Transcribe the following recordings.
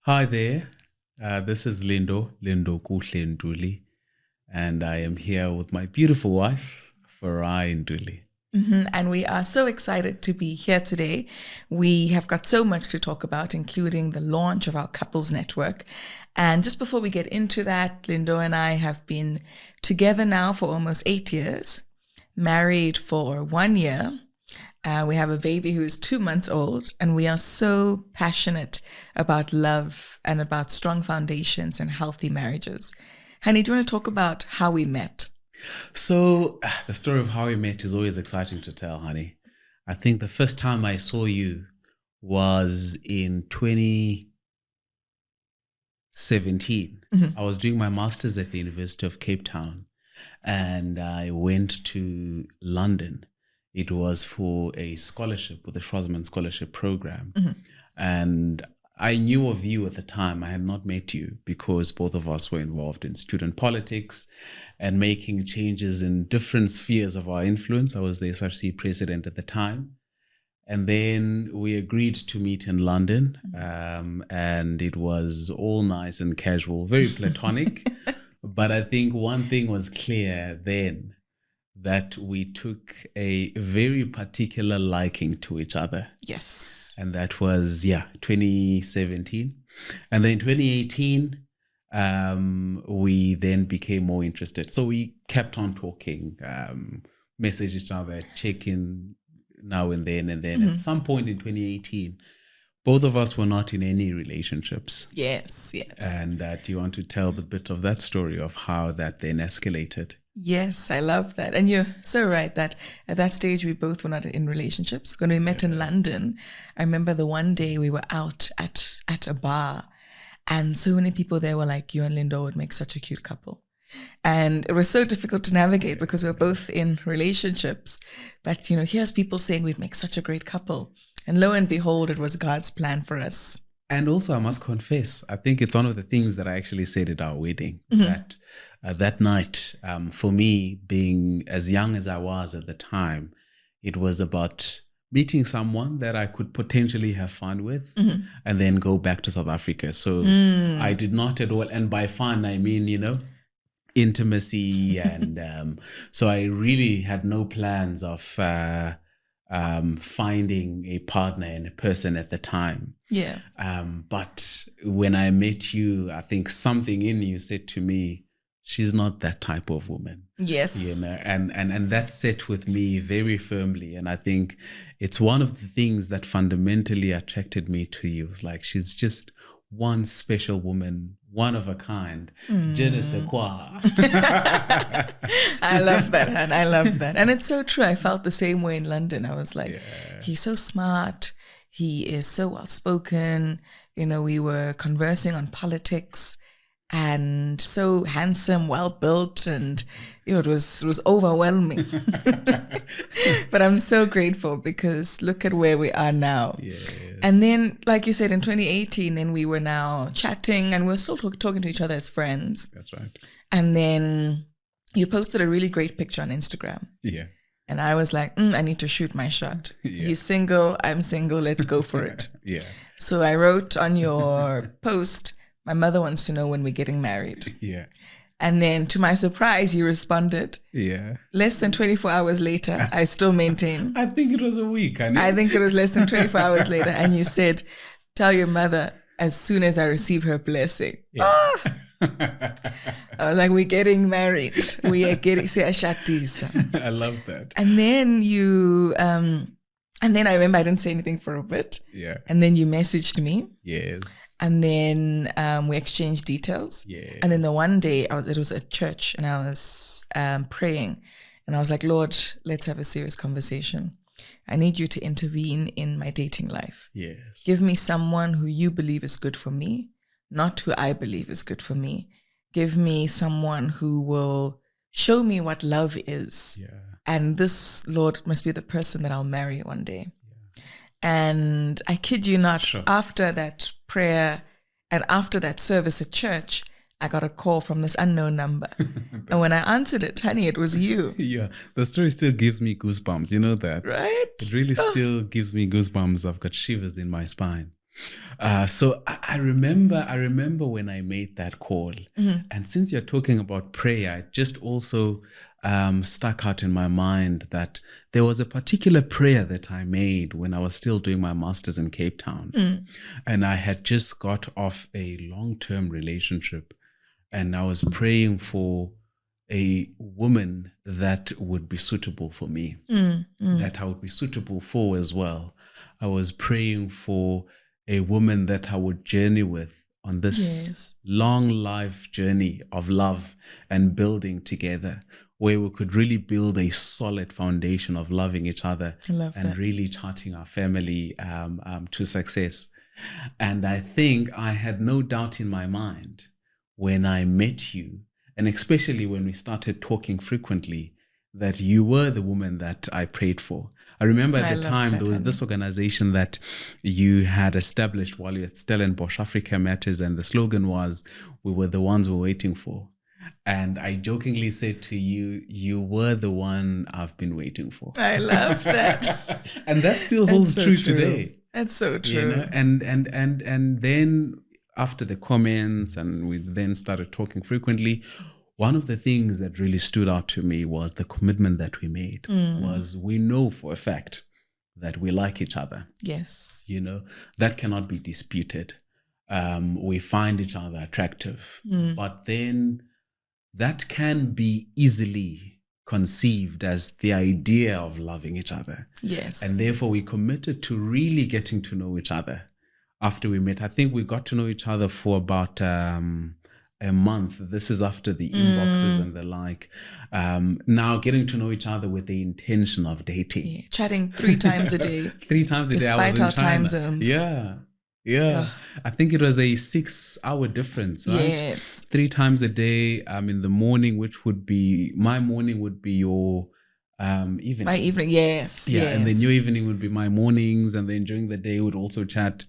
Hi there. This is Lindo Kuhle Nduli, and I am here with my beautiful wife, Farai Nduli. And we are so excited to be here today. We have got so much to talk about, including the launch of our couples network. And just before we get into that, Lindo and I have been together now for almost 8 years, married for 1 year. We have a baby who is 2 months old, and we are so passionate about love and about strong foundations and healthy marriages. Honey, do you want to talk about how we met? So, the story of how we met is always exciting to tell, honey. I think the first time I saw you was in 2017. I was doing my master's at the University of Cape Town, and I went to London. It was for a scholarship with the Schwarzman Scholarship Program. And I knew of you at the time. I had not met you because both of us were involved in student politics and making changes in different spheres of our influence. I was the SRC president at the time. And then we agreed to meet in London. And it was all nice and casual, very platonic. But I think one thing was clear then, that we took a very particular liking to each other. Yes. And that was, 2017. And then 2018, we then became more interested. So we kept on talking, message each other, check in now and then. And then at some point in 2018, both of us were not in any relationships. Yes. And do you want to tell a bit of that story of how that then escalated? Yes, I love that. And you're so right that at that stage, we both were not in relationships. When we met in London, I remember the one day we were out at a bar, and so many people there were like, you and Lindo would make such a cute couple. And it was so difficult to navigate because we were both in relationships. But, here's people saying we'd make such a great couple. And lo and behold, it was God's plan for us. And also, I must confess, I think it's one of the things that I actually said at our wedding, that that night, for me, being as young as I was at the time, it was about meeting someone that I could potentially have fun with and then go back to South Africa. So I did not at all. And by fun, I mean, intimacy. And so I really had no plans of finding a partner and a person at the time. Yeah. But when I met you, I think something in you said to me, she's not that type of woman. Yes. And that set with me very firmly. And I think it's one of the things that fundamentally attracted me to you. It's like, she's just one special woman, one of a kind. Je ne sais quoi. I love that, Han. I love that. And it's so true. I felt the same way in London. I was like, he's so smart. He is so well-spoken. We were conversing on politics and so handsome, well-built, and it was overwhelming. But I'm so grateful because look at where we are now. Yes. And then, like you said, in 2018, then we were now chatting and we were still talking to each other as friends. That's right. And then you posted a really great picture on Instagram. Yeah. And I was like, I need to shoot my shot. Yeah. He's single, I'm single, let's go for it. Yeah. So I wrote on your post, my mother wants to know when we're getting married. Yeah. And then to my surprise, you responded. Yeah. Less than 24 hours later, I still maintain. I think it was a week. I think it was less than 24 hours later. And you said, tell your mother as soon as I receive her blessing. Yeah. I was like, we're getting married. We are getting I love that. And then you, and then I remember I didn't say anything for a bit. Yeah. And then you messaged me. Yes. And then we exchanged details. Yeah. And then the one day, it was at church, and I was praying. And I was like, Lord, let's have a serious conversation. I need you to intervene in my dating life. Yes. Give me someone who you believe is good for me, not who I believe is good for me. Give me someone who will show me what love is. Yeah. And this, Lord, must be the person that I'll marry one day. Yeah. And I kid you not, after that prayer and after that service at church, I got a call from this unknown number. And when I answered it, honey, it was you. Yeah, the story still gives me goosebumps. You know that? Right? It really still gives me goosebumps. I've got shivers in my spine. So I remember when I made that call, and since you're talking about prayer, it just also stuck out in my mind that there was a particular prayer that I made when I was still doing my master's in Cape Town, and I had just got off a long-term relationship, and I was praying for a woman that would be suitable for me, that I would be suitable for as well. I was praying for a woman that I would journey with on this long life journey of love and building together, where we could really build a solid foundation of loving each other and really charting our family to success. And I think I had no doubt in my mind when I met you, and especially when we started talking frequently, that you were the woman that I prayed for. I remember at the time there was this organization that you had established while you were still in Bosch Africa Matters, and the slogan was, "We were the ones we're waiting for." And I jokingly said to you, "You were the one I've been waiting for." I love that. And that still holds true today. That's so true. You know? And then after the comments, and we then started talking frequently, one of the things that really stood out to me was the commitment that we made. Was we know for a fact that we like each other. Yes. You know, that cannot be disputed. We find each other attractive, but then that can be easily conceived as the idea of loving each other. Yes. And therefore we committed to really getting to know each other after we met. I think we got to know each other for about a month. This is after the inboxes and the like. Now getting to know each other with the intention of dating. Yeah. Chatting 3 times a day. 3 times a day. I was in Despite our China. time zones. Yeah. I think it was a 6-hour difference, right? Yes. 3 times a day. In the morning, which would be, my morning would be your evening. My evening, yes. Yeah, and then your evening would be my mornings, and then during the day we'd also chat.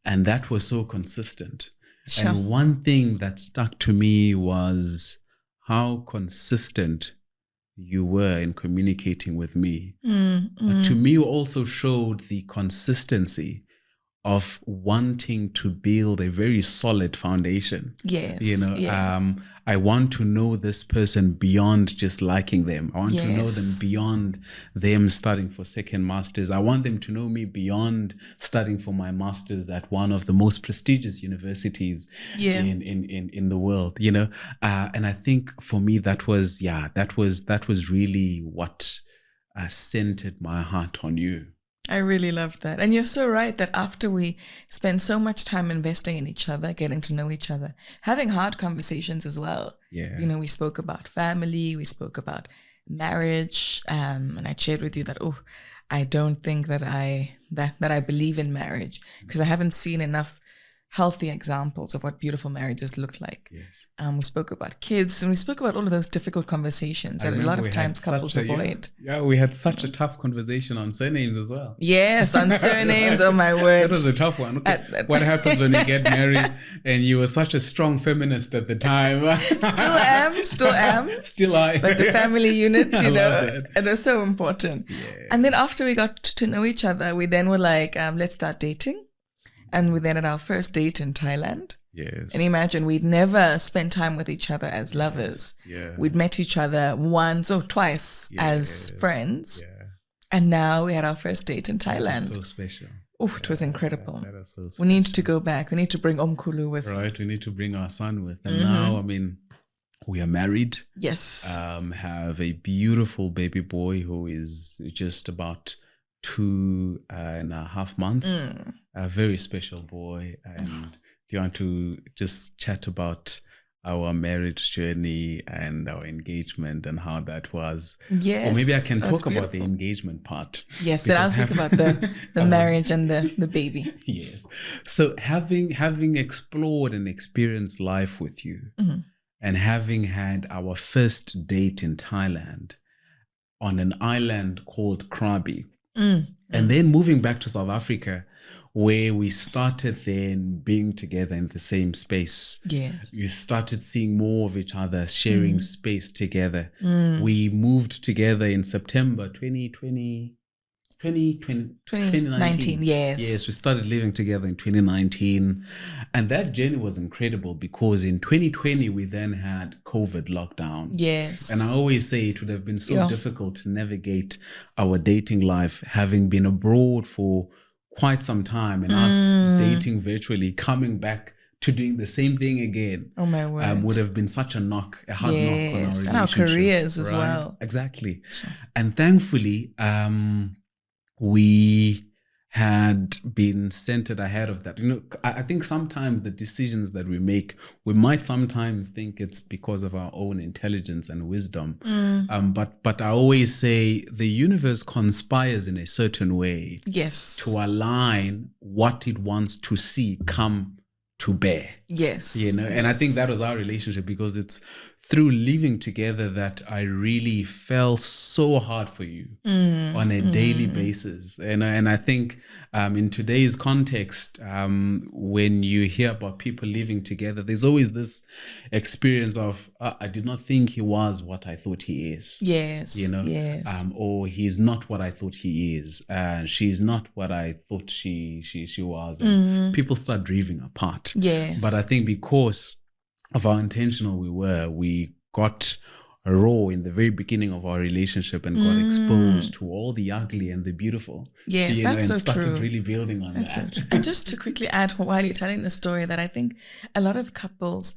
And that was so consistent. Sure. And one thing that stuck to me was how consistent you were in communicating with me. But to me, you also showed the consistency of wanting to build a very solid foundation. Yes. You know, I want to know this person beyond just liking them. I want to know them beyond them studying for second masters. I want them to know me beyond studying for my masters at one of the most prestigious universities in the world, you know. And I think for me that was really what centered my heart on you. I really love that. And you're so right that after we spend so much time investing in each other, getting to know each other, having hard conversations as well. Yeah. You know, we spoke about family, we spoke about marriage, and I shared with you that, I don't think that I believe in marriage because I haven't seen enough healthy examples of what beautiful marriages look like. Yes. We spoke about kids, and we spoke about all of those difficult conversations that a lot of times couples avoid. Yeah, we had such a tough conversation on surnames as well. Yes, on surnames. Oh my word. That was a tough one. Okay. What happens when you get married and you were such a strong feminist at the time? Still am. Still are. But the family unit, you know, that. it was so important. Yeah. And then after we got to know each other, we then were like, let's start dating. And we then had our first date in Thailand. Yes. And imagine we'd never spent time with each other as lovers. Yeah. We'd met each other once or twice as friends. Yeah. And now we had our first date in Thailand. That was so special. Oh, it was incredible. That was so special. We need to go back. We need to bring Omkulu with. Right. We need to bring our son with. And now, I mean, we are married. Yes. Have a beautiful baby boy who is just about 2.5 months. A very special boy. And do you want to just chat about our marriage journey and our engagement and how that was? Yes. Or maybe I can talk about the engagement part. Yes, then I'll speak about the marriage and the baby. Yes. So having explored and experienced life with you, and having had our first date in Thailand on an island called Krabi, and then moving back to South Africa, where we started then being together in the same space. Yes. You started seeing more of each other, sharing space together. We moved together in September 2020. 2019, yes. Yes, we started living together in 2019. And that journey was incredible because in 2020, we then had COVID lockdown. Yes. And I always say it would have been so difficult to navigate our dating life, having been abroad for quite some time and us dating virtually, coming back to doing the same thing again. Oh my word. Would have been such a hard knock on our relationship. And our careers as well. Exactly. Sure. And thankfully, we had been centered ahead of that. I think sometimes the decisions that we make, we might sometimes think it's because of our own intelligence and wisdom. But I always say the universe conspires in a certain way. Yes. To align what it wants to see come to bear. Yes. And I think that was our relationship, because it's through living together that I really fell so hard for you on a daily basis. And I think in today's context, when you hear about people living together, there's always this experience of, I did not think he was what I thought he is. Yes. Yes. Or he's not what I thought he is. She's not what I thought she was. And people start drifting apart. Yes. But I think because of how intentional we got raw in the very beginning of our relationship and got exposed to all the ugly and the beautiful. Yes, that's so true. And started really building on that. So true. And just to quickly add while you're telling the story, that I think a lot of couples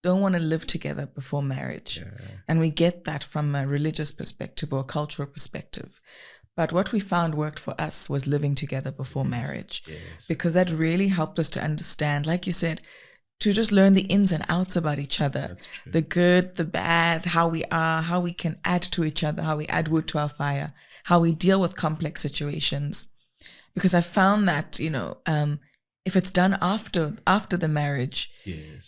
don't want to live together before marriage. Yeah. And we get that from a religious perspective or a cultural perspective. But what we found worked for us was living together before marriage. Yes. Because that really helped us to understand, like you said, to just learn the ins and outs about each other, the good, the bad, how we are, how we can add to each other, how we add wood to our fire, how we deal with complex situations. Because I found that, if it's done after the marriage,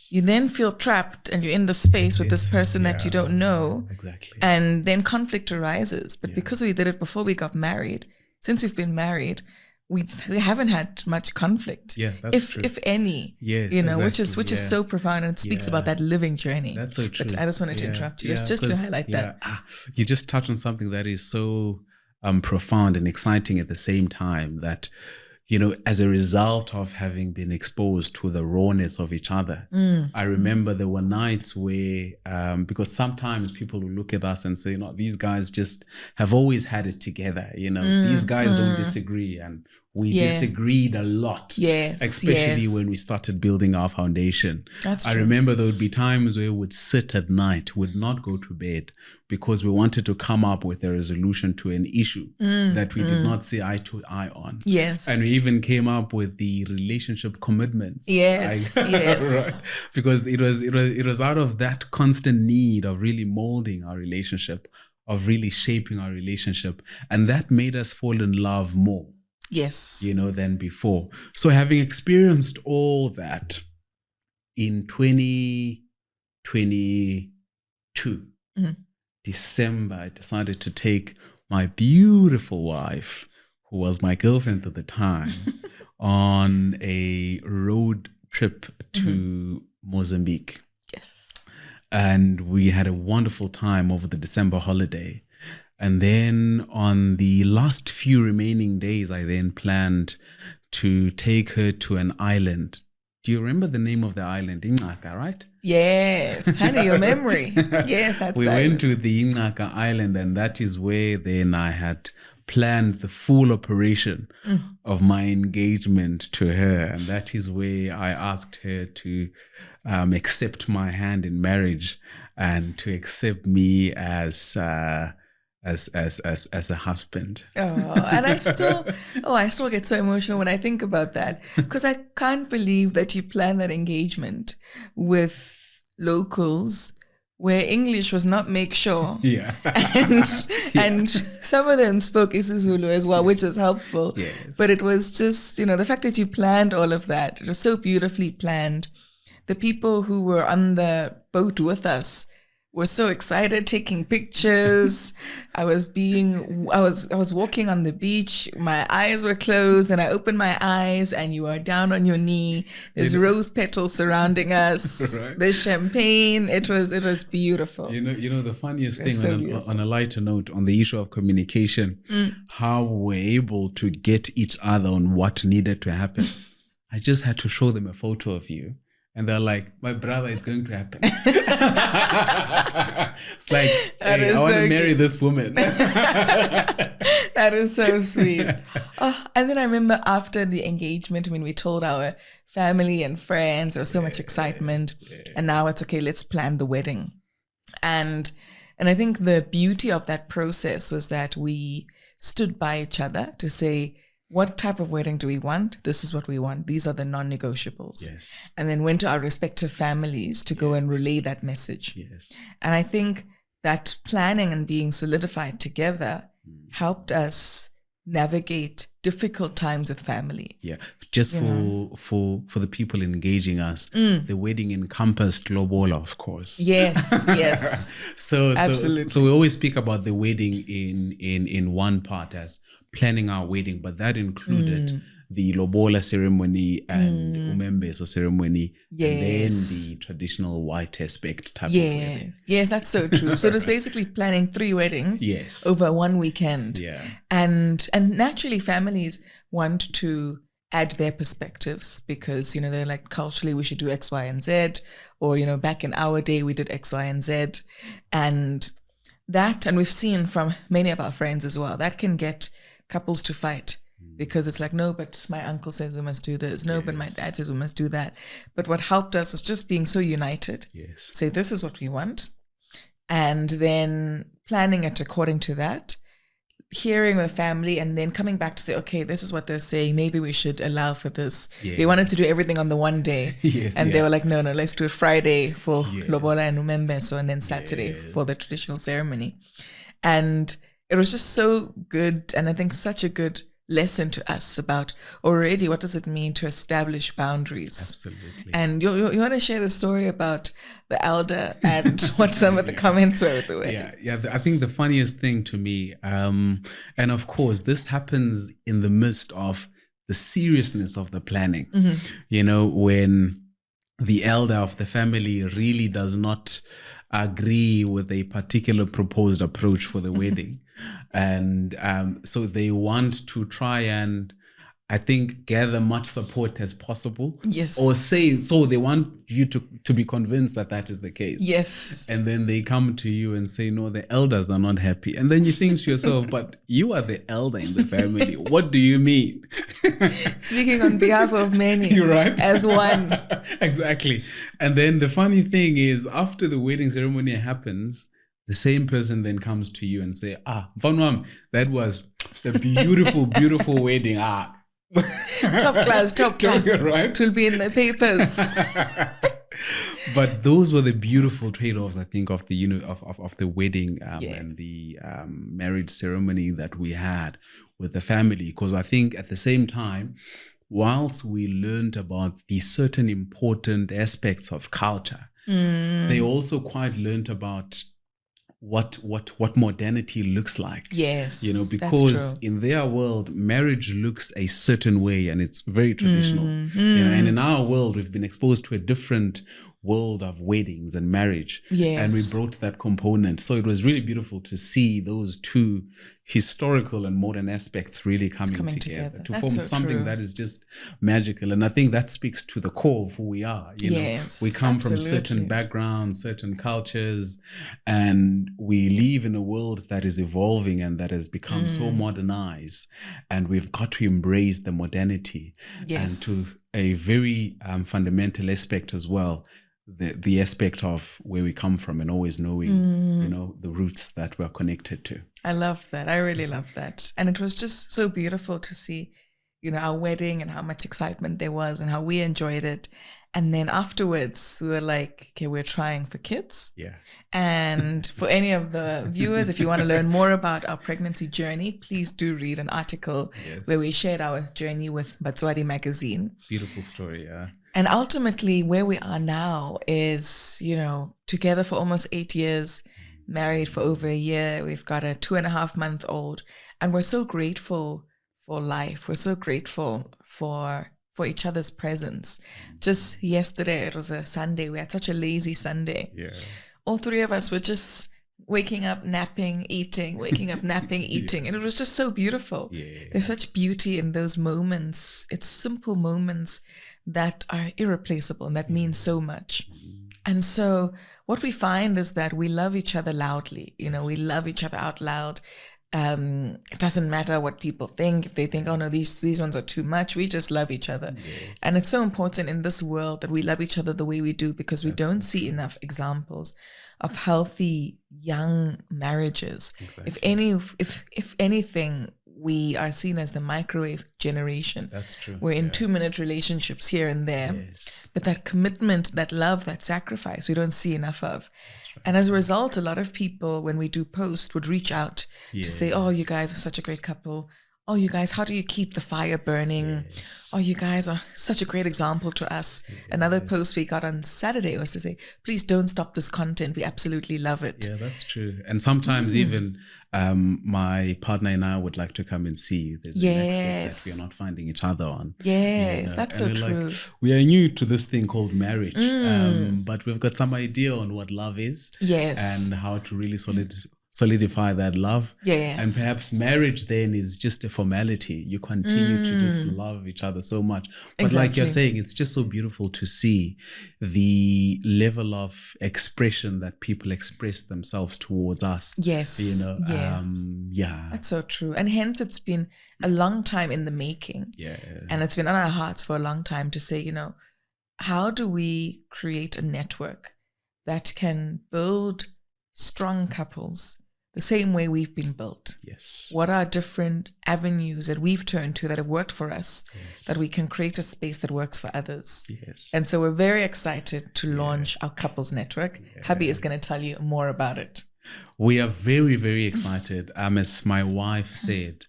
you then feel trapped and you're in the space with this person that you don't know. Exactly. And then conflict arises. But because we did it before we got married, since we've been married, we haven't had much conflict, if any, which is so profound, and it speaks about that living journey. That's so true. But I just wanted to interrupt you just to highlight that. You just touched on something that is so profound and exciting at the same time, that as a result of having been exposed to the rawness of each other, I remember there were nights where, because sometimes people will look at us and say, these guys just have always had it together. These guys don't disagree, and we disagreed a lot. Yes, especially when we started building our foundation. That's true. I remember there would be times where we would sit at night, would not go to bed, because we wanted to come up with a resolution to an issue that we did not see eye to eye on. Yes. And we even came up with the relationship commitments. Yes. Yes. Because it was out of that constant need of really molding our relationship, of really shaping our relationship. And that made us fall in love more. Yes. Than before. So having experienced all that in 2022, December, I decided to take my beautiful wife, who was my girlfriend at the time, on a road trip to Mozambique. Yes. And we had a wonderful time over the December holiday. And then on the last few remaining days, I then planned to take her to an island. Do you remember the name of the island? Ingaka, right? Yes. Honey, your memory. Yes, that's We went to the Ingaka Island, and that is where then I had planned the full operation of my engagement to her. And that is where I asked her to accept my hand in marriage and to accept me as a husband. And I still get so emotional when I think about that, because I can't believe that you planned that engagement with locals where English was not make sure. Yeah. And some of them spoke isiZulu as well, which was helpful. Yes. But it was just, the fact that you planned all of that, it was so beautifully planned. The people who were on the boat with us was so excited, taking pictures. I was walking on the beach. My eyes were closed, and I opened my eyes, and you are down on your knee. There's rose petals surrounding us. Right? There's champagne. It was beautiful. You know the funniest thing on a lighter note on the issue of communication, how we're able to get each other on what needed to happen. I just had to show them a photo of you. And they're like, my brother, it's going to happen. It's like, hey, I want to marry this woman. That is so sweet. Oh, and then I remember after the engagement, when we told our family and friends, there was so much excitement. And now it's okay, let's plan the wedding. And I think the beauty of that process was that we stood by each other to say, what type of wedding do we want? This is what we want. These are the non-negotiables. Yes. And then went to our respective families to go and relay that message. Yes. And I think that planning and being solidified together helped us navigate difficult times with family. Yeah. Just for the people engaging us, the wedding encompassed Lobola, of course. Yes, yes. So we always speak about the wedding in one part as planning our wedding, but that included the Lobola ceremony and Umembeso ceremony, and then the traditional white aspect type of wedding. Yes, that's so true. So it was basically planning 3 weddings over one weekend. Yeah. And naturally families want to add their perspectives because, you know, they're like, culturally we should do X, Y, and Z, or, you know, back in our day we did X, Y, and Z. And we've seen from many of our friends as well, that can get couples to fight because it's like, no, but my uncle says we must do this. No, but my dad says we must do that. But what helped us was just being so united. Yes. Say, this is what we want. And then planning it according to that, hearing the family, and then coming back to say, okay, this is what they're saying. Maybe we should allow for this. Yeah. They wanted to do everything on the one day. They were like, no, let's do it Friday for Lobola and Umembeso, and then Saturday for the traditional ceremony. And it was just so good, and I think such a good lesson to us about already what does it mean to establish boundaries. Absolutely. And you want to share the story about the elder and what some of the comments were at the wedding. Yeah. I think the funniest thing to me, and of course, this happens in the midst of the seriousness of the planning. You know, when the elder of the family really does not agree with a particular proposed approach for the wedding. And so they want to try and, I think, gather much support as possible. Yes. Or say, so they want you to be convinced that is the case. Yes. And then they come to you and say, no, the elders are not happy. And then you think to yourself, but you are the elder in the family. What do you mean? Speaking on behalf of many. You're right. As one. Exactly. And then the funny thing is, after the wedding ceremony happens, the same person then comes to you and say, Vanwam, that was a beautiful, beautiful wedding. Top class. Right? It will be in the papers. But those were the beautiful trade-offs, I think, of the of the wedding and the marriage ceremony that we had with the family. Because I think at the same time, whilst we learned about the certain important aspects of culture, they also quite learned about what modernity looks like. Yes, you know, because in their world, marriage looks a certain way and it's very traditional. You know, and in our world, we've been exposed to a different world of weddings and marriage. Yes. And we brought that component. So it was really beautiful to see those two historical and modern aspects really coming together to form something that is just magical. And I think that speaks to the core of who we are. You know, we come from certain backgrounds, certain cultures, and we live in a world that is evolving and that has become so modernized. And we've got to embrace the modernity. Yes. And to a very fundamental aspect as well, the aspect of where we come from and always knowing, you know, the roots that we're connected to. I love that. I really love that. And it was just so beautiful to see, you know, our wedding and how much excitement there was and how we enjoyed it. And then afterwards, we were like, okay, we're trying for kids. Yeah. And for any of the viewers, if you want to learn more about our pregnancy journey, please do read an article where we shared our journey with Batswadi magazine. Beautiful story, yeah. And ultimately, where we are now is, together for almost 8 years, married for over a year. We've got a 2.5-month-old, and we're so grateful for life. We're so grateful for each other's presence. Just yesterday, it was a Sunday. We had such a lazy Sunday. Yeah. All three of us were just waking up, napping, eating, waking up, napping, eating. And it was just so beautiful. Yeah. There's such beauty in those moments. It's simple moments that are irreplaceable and that mean so much. And so what we find is that we love each other loudly. We love each other out loud. It doesn't matter what people think. If they think, oh no, these ones are too much, we just love each other. Yes. And it's so important in this world that we love each other the way we do, because we don't see enough examples of healthy young marriages. Exactly. If anything, we are seen as the microwave generation. That's true. We're in 2-minute relationships here and there. Yes. But that commitment, that love, that sacrifice, we don't see enough of. Right. And as a result, a lot of people, when we do post, would reach out to say, oh, you guys are such a great couple. Oh, you guys, how do you keep the fire burning? Yes. Oh, you guys are such a great example to us. Yes. Another post we got on Saturday was to say, please don't stop this content. We absolutely love it. Yeah, that's true. And sometimes even my partner and I would like to come and see you. There's an aspect that we are not finding each other on. Yes, that's so true. We are new to this thing called marriage, but we've got some idea on what love is. Yes. And how to really solidify that love. Yes. And perhaps marriage then is just a formality. You continue to just love each other so much. But like you're saying, it's just so beautiful to see the level of expression that people express themselves towards us. Yes. Yeah. That's so true. And hence it's been a long time in the making. Yeah. And it's been on our hearts for a long time to say, how do we create a network that can build strong couples the same way we've been built? Yes. What are different avenues that we've turned to that have worked for us, that we can create a space that works for others? Yes. And so we're very excited to launch our couples network. Hubby is going to tell you more about it. We are very, very excited. As my wife said,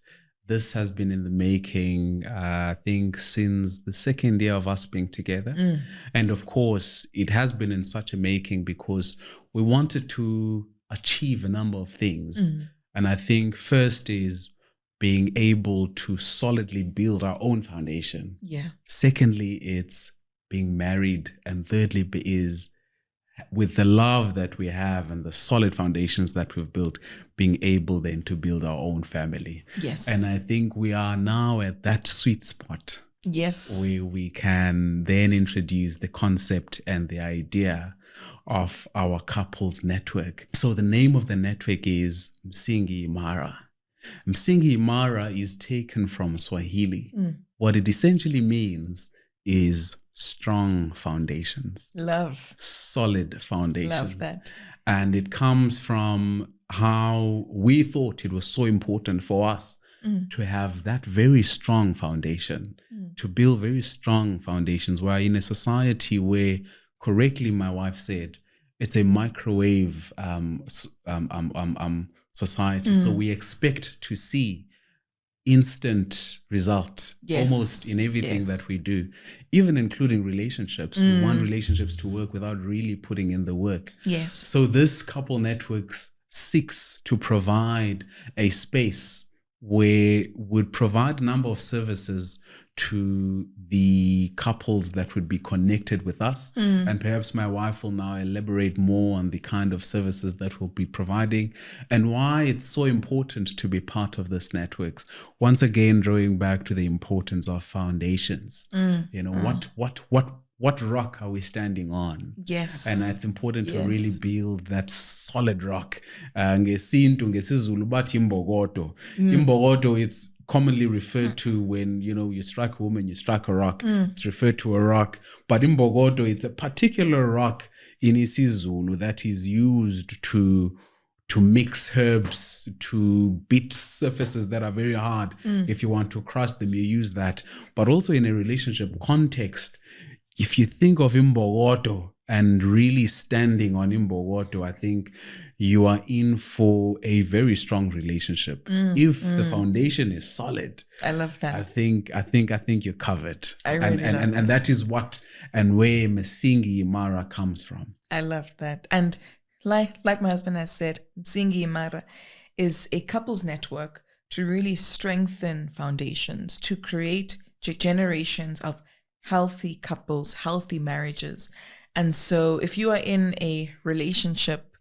this has been in the making, I think, since the second year of us being together. And of course, it has been in such a making because we wanted to achieve a number of things. And I think first is being able to solidly build our own foundation. Yeah. Secondly, it's being married. And thirdly is with the love that we have and the solid foundations that we've built, being able then to build our own family. Yes. And I think we are now at that sweet spot. Yes. Where we can then introduce the concept and the idea of our couples network. So the name of the network is Msingi Imara. Msingi Imara is taken from Swahili. What it essentially means is strong foundations. Love. Solid foundations. Love that. And it comes from how we thought it was so important for us to have that very strong foundation, to build very strong foundations. We're in a society where, correctly, my wife said, it's a microwave society. So we expect to see instant result almost in everything that we do, even including relationships. We want relationships to work without really putting in the work. Yes. So this couple networks seeks to provide a space where would provide a number of services to the couples that would be connected with us. And perhaps my wife will now elaborate more on the kind of services that we'll be providing and why it's so important to be part of this networks. Once again, drawing back to the importance of foundations. What rock are we standing on? Yes. And it's important to really build that solid rock. Ngesintu ngesizulu bathi imbokodo. Imbokodo, it's commonly referred to when, you strike a woman, you strike a rock. It's referred to a rock. But imbokodo, it's a particular rock in isiZulu that is used to mix herbs, to beat surfaces that are very hard. If you want to crush them, you use that. But also in a relationship context, if you think of imbokodo and really standing on Imbogodo, I think you are in for a very strong relationship. If the foundation is solid, I love that. I think you're covered. I really love and that is what and where Msingi Imara comes from. I love that. And like my husband has said, Msingi Imara is a couples network to really strengthen foundations, to create generations of healthy couples, healthy marriages. And so if you are in a relationship,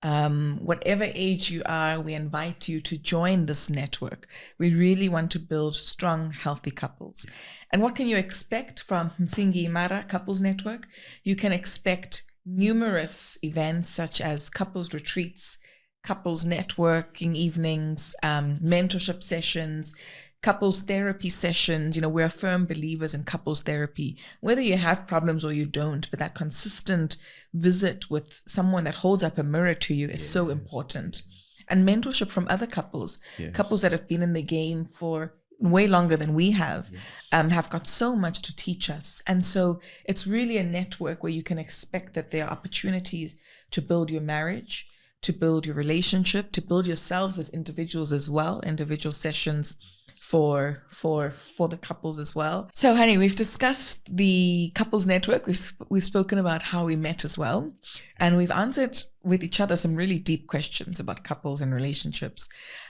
whatever age you are, we invite you to join this network. We really want to build strong, healthy couples. And what can you expect from Msingi Imara Couples Network? You can expect numerous events such as couples retreats, couples networking evenings, mentorship sessions, couples therapy sessions. You know, we're firm believers in couples therapy, whether you have problems or you don't, but that consistent visit with someone that holds up a mirror to you is so important. And mentorship from other couples, couples that have been in the game for way longer than we have got so much to teach us. And so it's really a network where you can expect that there are opportunities to build your marriage, to build your relationship, to build yourselves as individuals as well, individual sessions for the couples as well. So honey, we've discussed the couples network. We've spoken about how we met as well. And we've answered with each other some really deep questions about couples and relationships.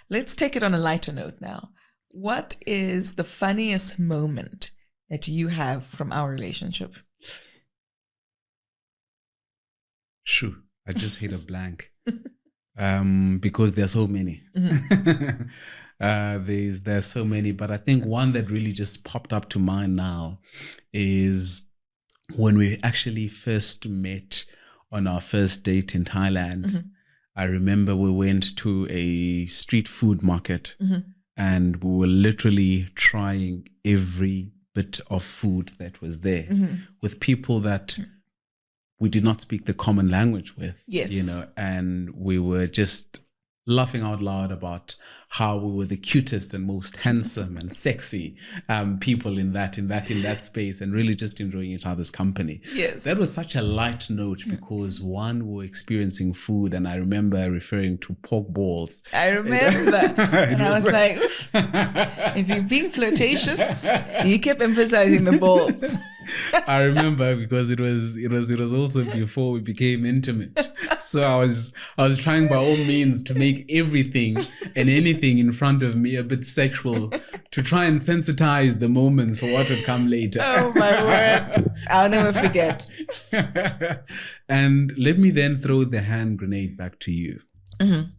Let's take it on a lighter note now. What is the funniest moment that you have from our relationship? Shoo, I just hit a blank. Because there are so many. There's so many, but I think one that really just popped up to mind now is when we actually first met on our first date in Thailand. I remember we went to a street food market and we were literally trying every bit of food that was there with people that we did not speak the common language with. Yes. You know, and we were just laughing out loud about how we were the cutest and most handsome and sexy people in that space, and really just enjoying each other's company. Yes. That was such a light note because one, we were experiencing food, and I remember referring to pork balls. I remember. And I was like, is he being flirtatious? You kept emphasizing the balls. I remember because it was also before we became intimate. So I was trying by all means to make everything and anything in front of me a bit sexual, to try and sensitize the moments for what would come later. Oh my word. I'll never forget. And let me then throw the hand grenade back to you.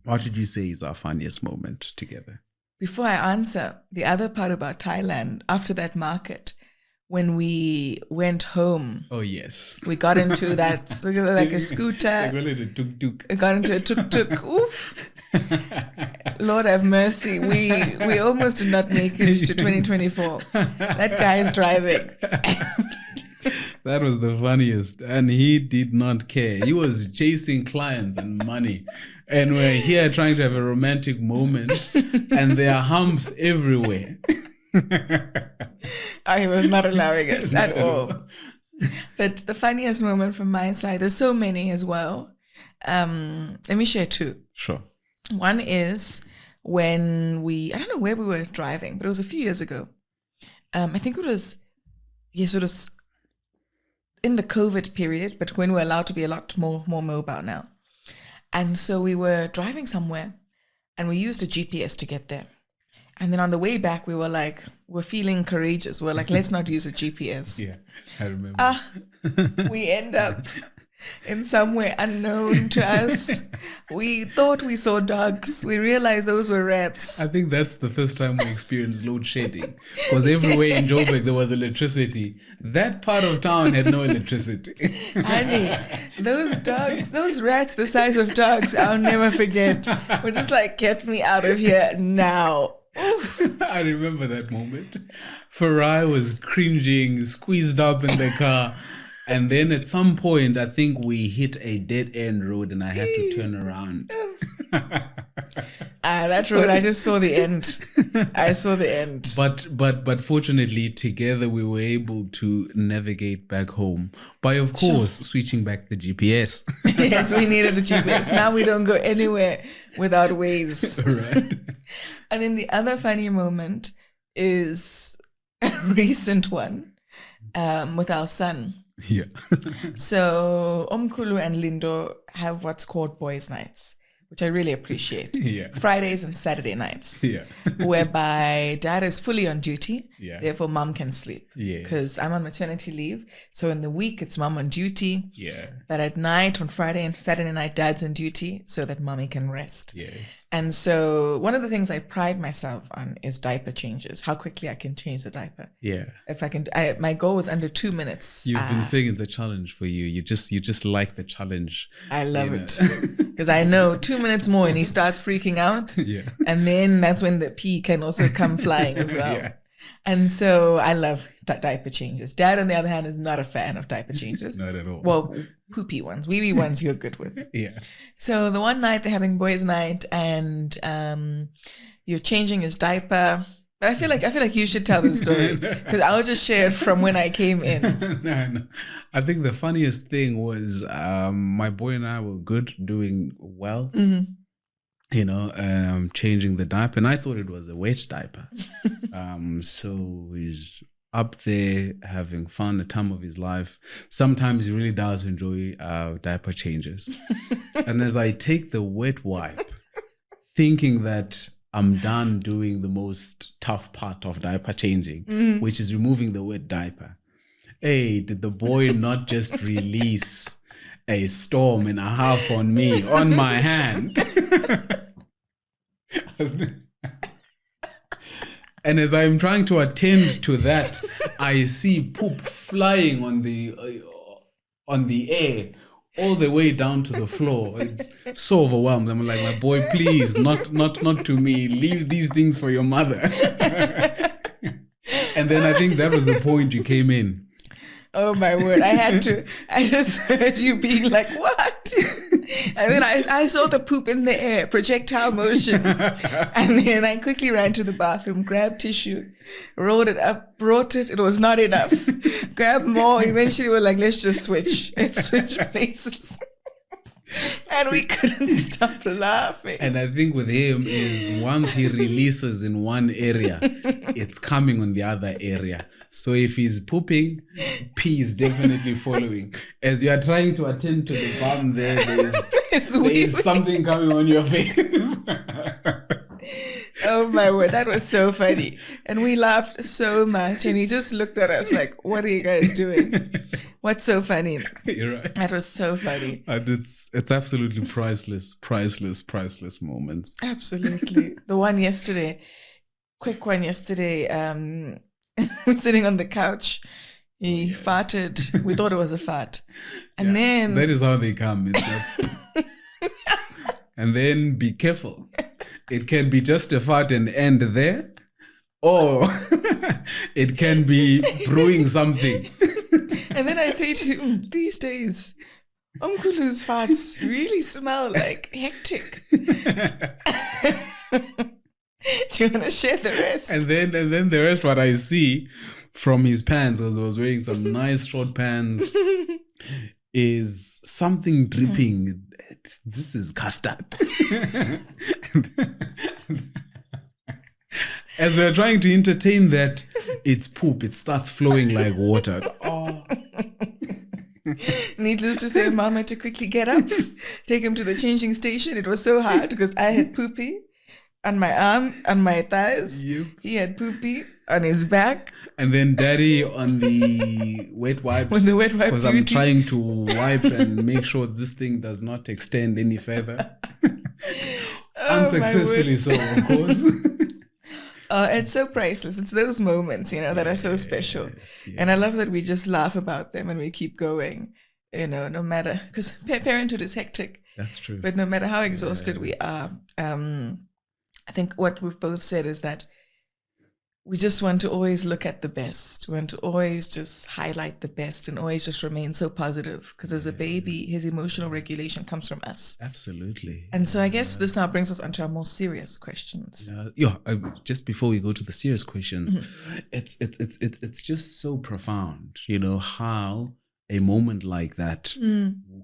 What did you say is our funniest moment together? Before I answer, the other part about Thailand, after that market, when we went home. Oh, yes. We got into that, like a scooter. We got into a tuk-tuk. Oof. Lord have mercy. We almost did not make it to 2024. That guy is driving. That was the funniest. And he did not care. He was chasing clients and money. And we're here trying to have a romantic moment. And there are humps everywhere. He was not allowing us at all. But the funniest moment from my side, there's so many as well. Let me share two. Sure. One is when I don't know where we were driving, but it was a few years ago. I think it was, sort of in the COVID period, but when we're allowed to be a lot more mobile now. And so we were driving somewhere and we used a GPS to get there. And then on the way back, we were like, we're feeling courageous. We're like, let's not use a GPS. Yeah, I remember. We end up in somewhere unknown to us. We thought we saw dogs. We realized those were rats. I think that's the first time we experienced load shedding. Because everywhere in Joburg, there was electricity. That part of town had no electricity. Honey, those dogs, those rats the size of dogs, I'll never forget. We're just like, get me out of here now. I remember that moment. Farai was cringing, squeezed up in the car. And then at some point, I think we hit a dead end road and I had to turn around. That road, I just saw the end. I saw the end. But fortunately, together we were able to navigate back home by, of course, switching back the GPS. Yes, we needed the GPS. Now we don't go anywhere without Waze. Right. And then the other funny moment is a recent one with our son. Yeah. So Omkulu and Lindo have what's called boys' nights, which I really appreciate. Yeah. Fridays and Saturday nights. Yeah. Whereby dad is fully on duty. Yeah. Therefore, mom can sleep. Yeah. Because I'm on maternity leave. So in the week, it's mom on duty. Yeah. But at night, on Friday and Saturday night, dad's on duty so that mommy can rest. Yes. And so one of the things I pride myself on is diaper changes, how quickly I can change the diaper. Yeah. If I can, my goal was under 2 minutes. You've been saying it's a challenge for you. You just like the challenge. I love it. Because I know 2 minutes more and he starts freaking out. Yeah. And then that's when the pee can also come flying as well. Yeah. And so I love diaper changes. Dad, on the other hand, is not a fan of diaper changes. Not at all. Well, poopy ones, wee-wee ones you're good with. Yeah. So the one night they're having boys' night and you're changing his diaper. But I feel like you should tell the story because I'll just share it from when I came in. No. I think the funniest thing was my boy and I were good, doing well. Mm-hmm. Changing the diaper, and I thought it was a wet diaper. So he's up there having fun, the time of his life. Sometimes he really does enjoy diaper changes. And as I take the wet wipe, thinking that I'm done doing the most tough part of diaper changing, which is removing the wet diaper. Hey, did the boy not just release a storm and a half on me, on my hand? And as I'm trying to attend to that, I see poop flying on the air all the way down to the floor. It's so overwhelmed. I'm like, my boy, please, not to me. Leave these things for your mother. And then I think that was the point you came in. Oh my word. I just heard you being like, what? And then I saw the poop in the air, projectile motion. And then I quickly ran to the bathroom, grabbed tissue, rolled it up, brought it. It was not enough. Grabbed more. Eventually we're like, let's just switch. Let's switch places. And we couldn't stop laughing. And I think with him is once he releases in one area, it's coming on the other area. So if he's pooping, pee is definitely following. As you are trying to attend to the bum, there is something coming on your face. Oh my word, that was so funny. And we laughed so much. And he just looked at us like, what are you guys doing? What's so funny? You're right. That was so funny. And it's absolutely priceless moments. Absolutely. The one yesterday, quick one yesterday, sitting on the couch, he farted. We thought it was a fart. And then... That is how they come. It's like, and then be careful. It can be just a fart and end there, or it can be brewing something. And then I say to him, these days, Umkulu's farts really smell like hectic. Do you want to share the rest? And then the rest, what I see from his pants, because I was wearing some nice short pants, is something dripping. This is custard. As we're trying to entertain that, it's poop. It starts flowing like water. Oh. Needless to say, Mom had to quickly get up, take him to the changing station. It was so hard because I had poopy on my arm, on my thighs. Yep. He had poopy on his back. And then Daddy on the wet wipes. On the wet wipe because I'm trying to wipe and make sure this thing does not extend any further. Unsuccessfully so, of course. It's so priceless. It's those moments, that are so special. Yes. And I love that we just laugh about them and we keep going, no matter, because parenthood is hectic. That's true. But no matter how exhausted we are, I think what we've both said is that we just want to always look at the best. We want to always just highlight the best and always just remain so positive, because as a baby, his emotional regulation comes from us. Absolutely. And so I guess this now brings us onto our more serious questions. Just before we go to the serious questions, it's just so profound, how a moment like that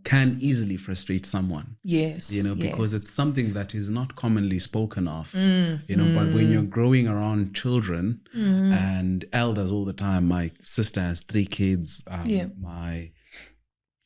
can easily frustrate someone. Yes. Because it's something that is not commonly spoken of, but when you're growing around children and elders all the time, my sister has 3 kids, my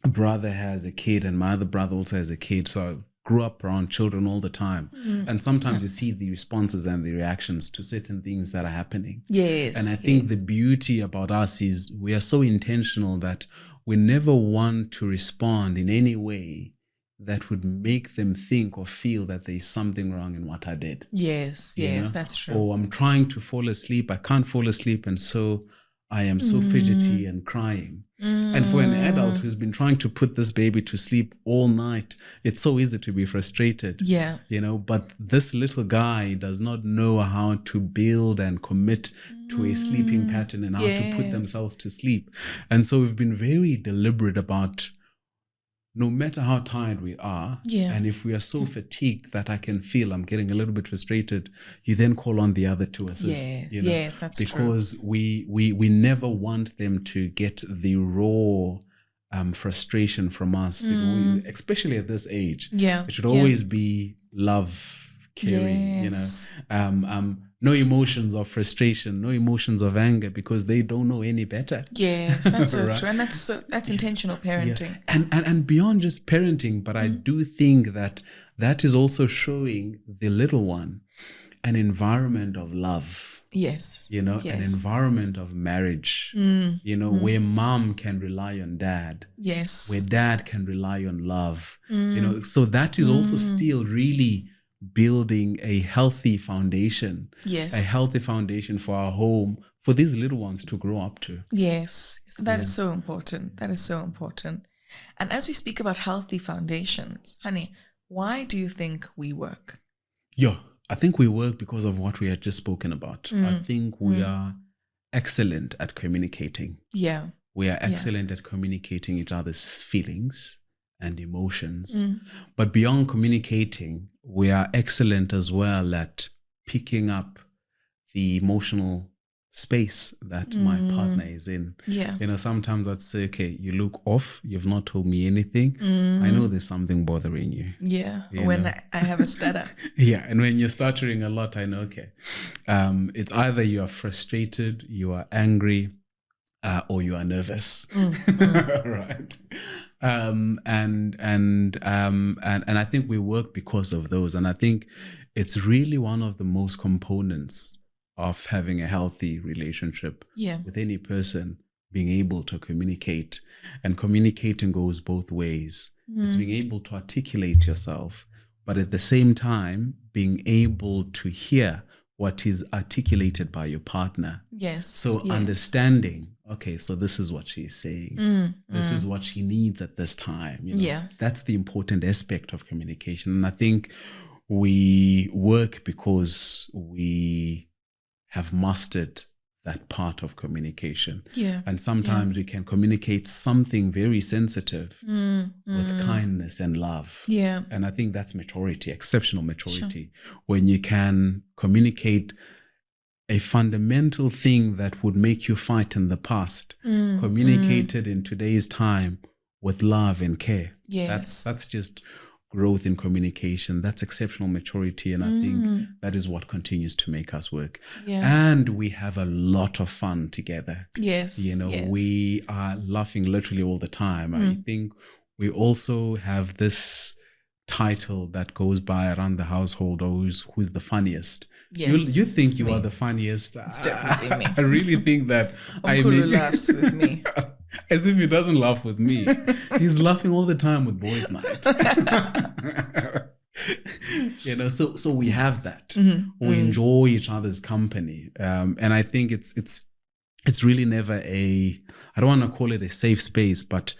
brother has a kid, and my other brother also has a kid. So I grew up around children all the time. And sometimes you see the responses and the reactions to certain things that are happening. Yes. And I think the beauty about us is we are so intentional that we never want to respond in any way that would make them think or feel that there's something wrong in what I did. Yes, that's true. Or I'm trying to fall asleep, I can't fall asleep, and so I am so fidgety and crying. And for an adult who's been trying to put this baby to sleep all night, it's so easy to be frustrated. Yeah. But this little guy does not know how to build and commit to a sleeping pattern and how to put themselves to sleep. And so we've been very deliberate about, no matter how tired we are, and if we are so fatigued that I can feel I'm getting a little bit frustrated, you then call on the other to assist. Yes, that's true. Because we never want them to get the raw frustration from us, especially at this age. It should always be love, caring, no emotions of frustration, no emotions of anger, because they don't know any better. Yes, that's so true. And that's intentional parenting. And beyond just parenting, but I do think that is also showing the little one an environment of love. Yes. An environment of marriage, where mom can rely on dad. Yes. Where dad can rely on love. So that is also still really building a healthy foundation. Yes. A healthy foundation for our home, for these little ones to grow up to. Yes. That is so important. That is so important. And as we speak about healthy foundations, honey, why do you think we work? I think we work because of what we had just spoken about. I think we are excellent at communicating. Yeah. We are excellent at communicating each other's feelings and emotions. But beyond communicating, we are excellent as well at picking up the emotional space that my partner is in. Yeah. Sometimes I'd say, okay, you look off, you've not told me anything. I know there's something bothering you. Yeah. When I have a stutter. And when you're stuttering a lot, I know, okay, it's either you are frustrated, you are angry, or you are nervous. Right. And I think we work because of those. And I think it's really one of the most components of having a healthy relationship with any person, being able to communicate. And communicating goes both ways. It's being able to articulate yourself, but at the same time, being able to hear what is articulated by your partner. Yes. So understanding, okay, so this is what she's saying. This is what she needs at this time. That's the important aspect of communication. And I think we work because we have mastered that part of communication. And sometimes we can communicate something very sensitive with kindness and love. And I think that's maturity, exceptional maturity. When you can communicate a fundamental thing that would make you fight in the past, communicated in today's time with love and care. That's just growth in communication. That's exceptional maturity. And I think that is what continues to make us work. And we have a lot of fun together. We are laughing literally all the time. I think we also have this title that goes by around the household, who's the funniest. You think you are the funniest. It's definitely me. I really think that Uncle laughs with me. As if he doesn't laugh with me. He's laughing all the time with boys' night. So we have that. We enjoy each other's company. And I think it's really never I don't want to call it a safe space, but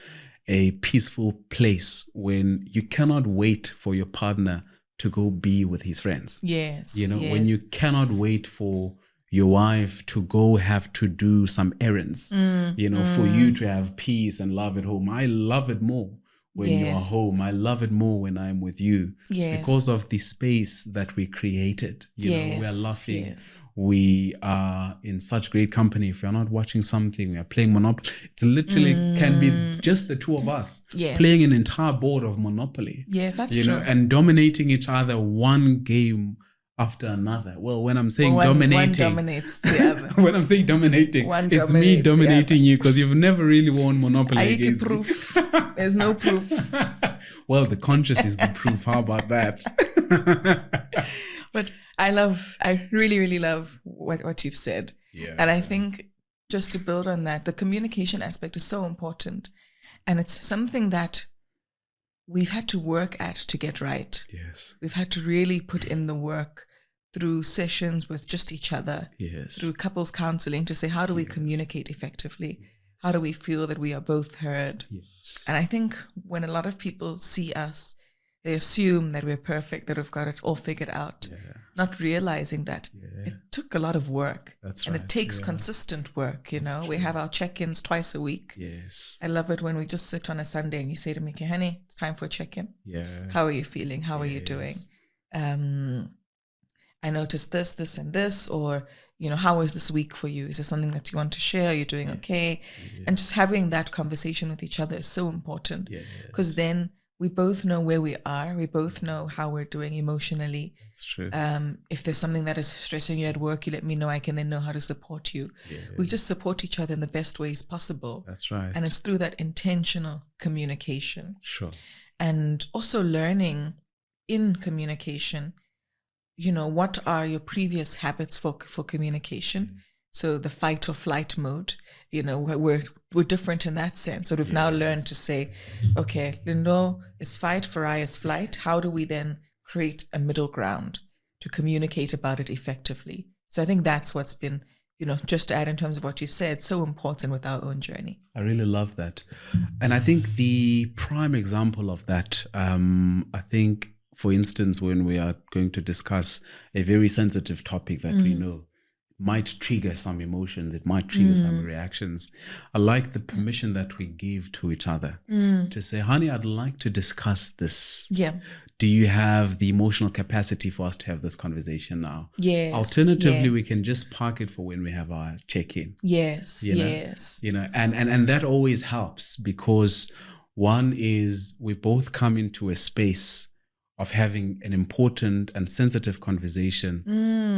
a peaceful place when you cannot wait for your partner to go be with his friends. Yes. When you cannot wait for your wife to go have to do some errands, for you to have peace and love at home. I love it more when you are home. I love it more when I'm with you because of the space that we created. We are laughing. Yes. We are in such great company. If we're not watching something, we are playing Monopoly. It's literally can be just the two of us playing an entire board of Monopoly. Yes, that's true. And dominating each other one game after another. Well, when I'm saying dominating, one dominates the other. When I'm saying dominating, it's me dominating you because you've never really won Monopoly against proof. There's no proof. Well, the conscious is the proof. How about that? But I really, really love what you've said. Yeah. And I think just to build on that, the communication aspect is so important. And it's something that we've had to work at to get right. Yes. We've had to really put in the work through sessions with just each other, through couples counseling to say, how do we communicate effectively? How do we feel that we are both heard? Yes. And I think when a lot of people see us, they assume that we're perfect, that we've got it all figured out, not realizing that it took a lot of work. That's and right. It takes consistent work, We have our check-ins twice a week. Yes. I love it when we just sit on a Sunday and you say to me, okay, honey, it's time for a check-in. Yeah. How are you feeling? How are you doing? I noticed this and this, or, how was this week for you? Is there something that you want to share? Are you doing okay? Yeah. And just having that conversation with each other is so important because then we both know where we are. We both know how we're doing emotionally. That's true. If there's something that is stressing you at work, you let me know. I can then know how to support you. Yeah. We just support each other in the best ways possible. That's right. And it's through that intentional communication. Sure. And also learning in communication, what are your previous habits for communication? So the fight or flight mode, we're different in that sense. So we've now learned to say, okay, Lindo is fight, Farai is flight. How do we then create a middle ground to communicate about it effectively? So I think that's what's been, just to add in terms of what you've said, so important with our own journey. I really love that. And I think the prime example of that, for instance, when we are going to discuss a very sensitive topic that we know might trigger some emotions, it might trigger some reactions. I like the permission that we give to each other to say, honey, I'd like to discuss this. Yeah. Do you have the emotional capacity for us to have this conversation now? Yes. Alternatively, we can just park it for when we have our check-in. Yes. And that always helps because one is we both come into a space of having an important and sensitive conversation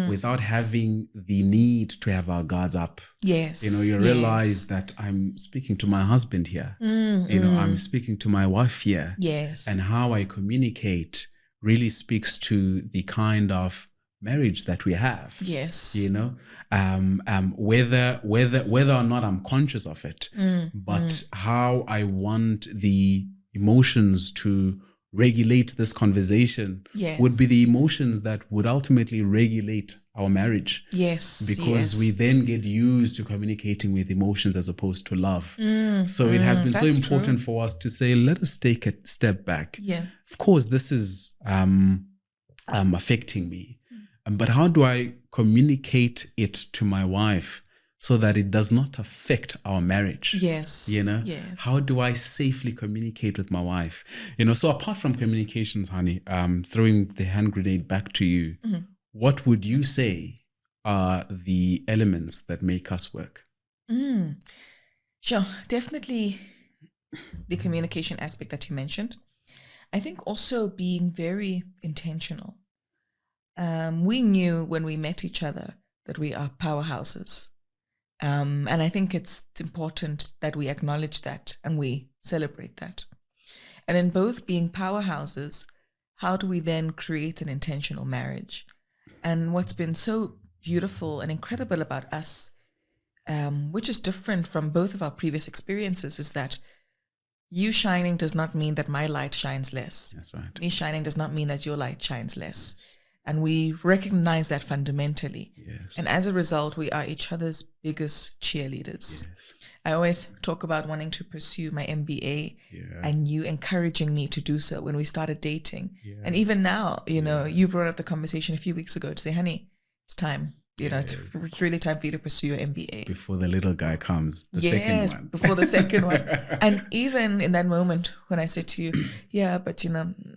without having the need to have our guards up. Yes. You realize that I'm speaking to my husband here. I'm speaking to my wife here. Yes. And how I communicate really speaks to the kind of marriage that we have. Yes. Whether or not I'm conscious of it, but how I want the emotions to regulate this conversation would be the emotions that would ultimately regulate our marriage. Yes. Because we then get used to communicating with emotions as opposed to love. So it has been so important for us to say, let us take a step back. Yeah. Of course, this is affecting me. But how do I communicate it to my wife so that it does not affect our marriage? Yes. Yes. How do I safely communicate with my wife? So apart from communications, honey, throwing the hand grenade back to you, what would you say are the elements that make us work? Sure. Definitely the communication aspect that you mentioned. I think also being very intentional. We knew when we met each other that we are powerhouses. And I think it's important that we acknowledge that and we celebrate that. And in both being powerhouses, how do we then create an intentional marriage? And what's been so beautiful and incredible about us, which is different from both of our previous experiences, is that you shining does not mean that my light shines less. That's right. Me shining does not mean that your light shines less. And we recognize that fundamentally. Yes. And as a result, we are each other's biggest cheerleaders. Yes. I always talk about wanting to pursue my MBA and you encouraging me to do so when we started dating. Yeah. And even now, you brought up the conversation a few weeks ago to say, honey, it's time. it's really time for you to pursue your MBA. Before the little guy comes, the second one. Before the second one. And even in that moment when I said to you, yeah, but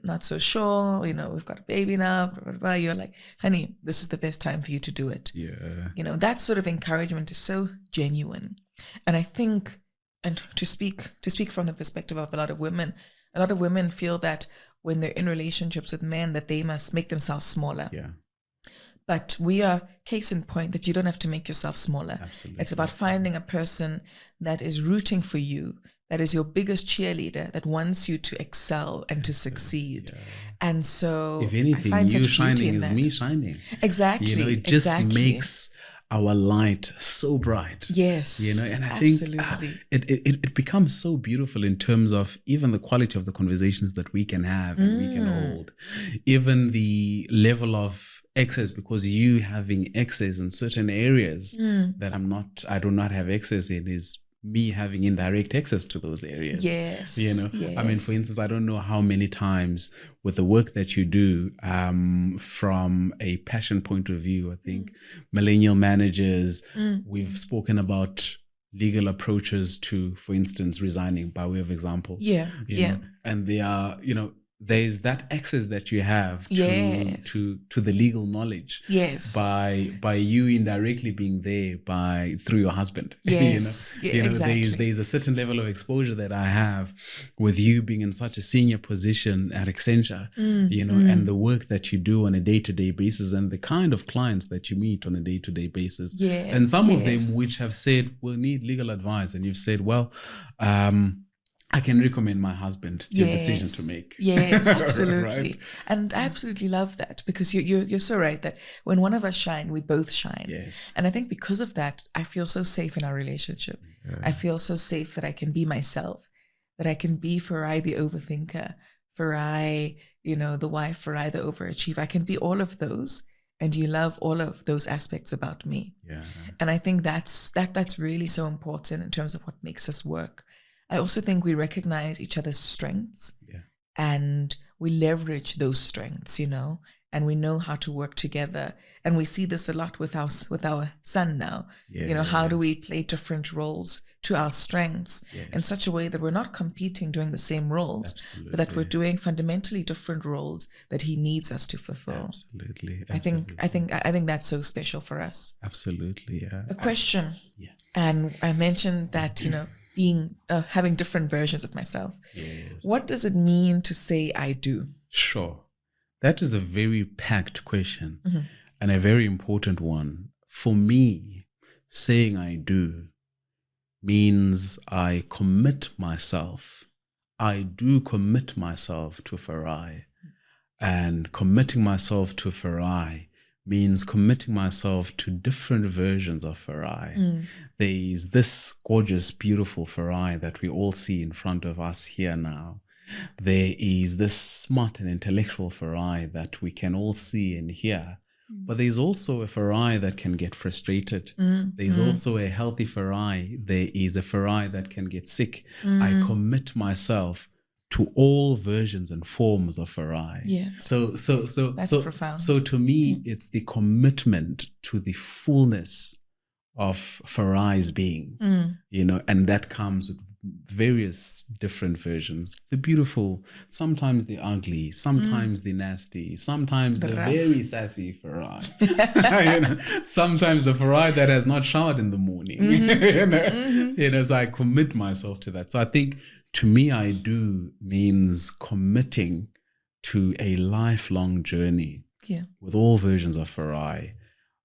not so sure, we've got a baby now, blah, blah, blah, you're like, honey, this is the best time for you to do it. Yeah. That sort of encouragement is so genuine. And I think, and to speak from the perspective of a lot of women feel that when they're in relationships with men that they must make themselves smaller. Yeah. But we are case in point that you don't have to make yourself smaller. Absolutely. It's about finding a person that is rooting for you, that is your biggest cheerleader, that wants you to excel and to succeed. Yeah. And so, if anything, I find you such beauty shining in is that. me shining. Exactly. It just makes our light so bright. Yes. And I absolutely. think it becomes so beautiful in terms of even the quality of the conversations that we can have and we can hold, even the level of access, because you having access in certain areas that I do not have access in is me having indirect access to those areas. Yes. Yes. I mean, for instance, I don't know how many times with the work that you do, from a passion point of view, I think millennial managers, we've spoken about legal approaches to, for instance, resigning by way of example. Yeah. You know, and they are, there's that access that you have to the legal knowledge. Yes. By you indirectly being there through your husband. Yes. Exactly. There's a certain level of exposure that I have with you being in such a senior position at Accenture, and the work that you do on a day-to-day basis and the kind of clients that you meet on a day-to-day basis. Yes. And some of them which have said, we'll need legal advice. And you've said, well, I can recommend my husband. It's your decision to make. Yes, absolutely. Right? And I absolutely love that, because you're so right that when one of us shine, we both shine. Yes. And I think because of that, I feel so safe in our relationship. Yeah. I feel so safe that I can be myself, that I can be Farai the overthinker, Farai, the wife, Farai the overachiever. I can be all of those, and you love all of those aspects about me. Yeah. And I think that's really so important in terms of what makes us work. I also think we recognize each other's strengths, and we leverage those strengths, and we know how to work together. And we see this a lot with our son now. How do we play different roles to our strengths in such a way that we're not competing doing the same roles, but that we're doing fundamentally different roles that he needs us to fulfill. Absolutely. I think that's so special for us. Absolutely. Yeah. A question. And I mentioned that, having different versions of myself. Yes. What does it mean to say I do? Sure. That is a very packed question and a very important one. For me, saying I do means I commit myself. I do commit myself to Farai. And committing myself to Farai means committing myself to different versions of Farai. There is this gorgeous, beautiful Farai that we all see in front of us here now. There is this smart and intellectual Farai that we can all see and hear. But there's also a Farai that can get frustrated. There's also a healthy Farai. There is a Farai that can get sick. I commit myself to all versions and forms of Farai. Yeah. So that's profound. So to me, it's the commitment to the fullness of Farai's being, and that comes with various different versions. The beautiful, sometimes the ugly, sometimes the nasty, sometimes the very sassy Farai. Sometimes the Farai that has not showered in the morning. So I commit myself to that. So I think to me, I do means committing to a lifelong journey with all versions of Farai.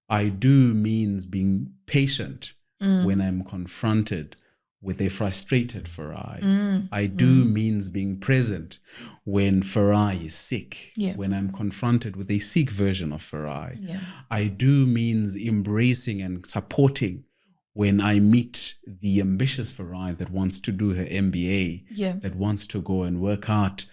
I do means being patient when I'm confronted with a frustrated Farai. I do means being present when Farai is sick, when I'm confronted with a sick version of Farai. I do means embracing and supporting when I meet the ambitious Farai that wants to do her MBA, that wants to go and work out,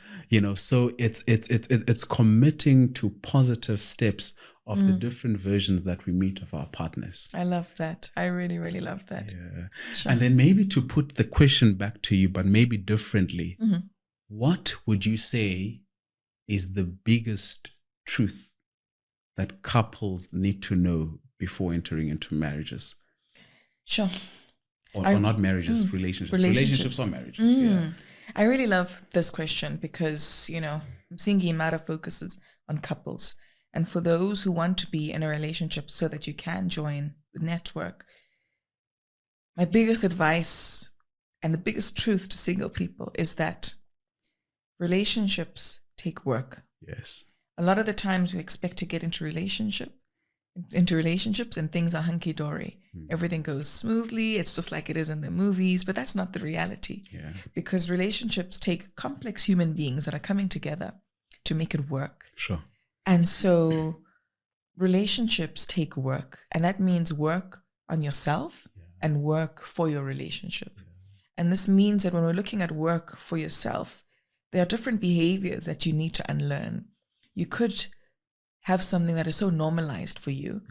so it's committing to positive steps of the different versions that we meet of our partners. I love that. I really, really love that. Yeah. Sure. And then maybe to put the question back to you, but maybe differently, what would you say is the biggest truth that couples need to know before entering into marriages? Sure. Or not marriages, relationships. Relationships or marriages. Yeah. I really love this question because, Msingi Imara focuses on couples. And for those who want to be in a relationship so that you can join the network, my biggest advice and the biggest truth to single people is that relationships take work. Yes. A lot of the times we expect to get into relationships and things are hunky-dory. Everything goes smoothly. It's just like it is in the movies, but that's not the reality. Yeah. Because relationships take complex human beings that are coming together to make it work. Sure. And so relationships take work, and that means work on yourself and work for your relationship. Yeah. And this means that when we're looking at work for yourself, there are different behaviors that you need to unlearn. You could have something that is so normalized for you,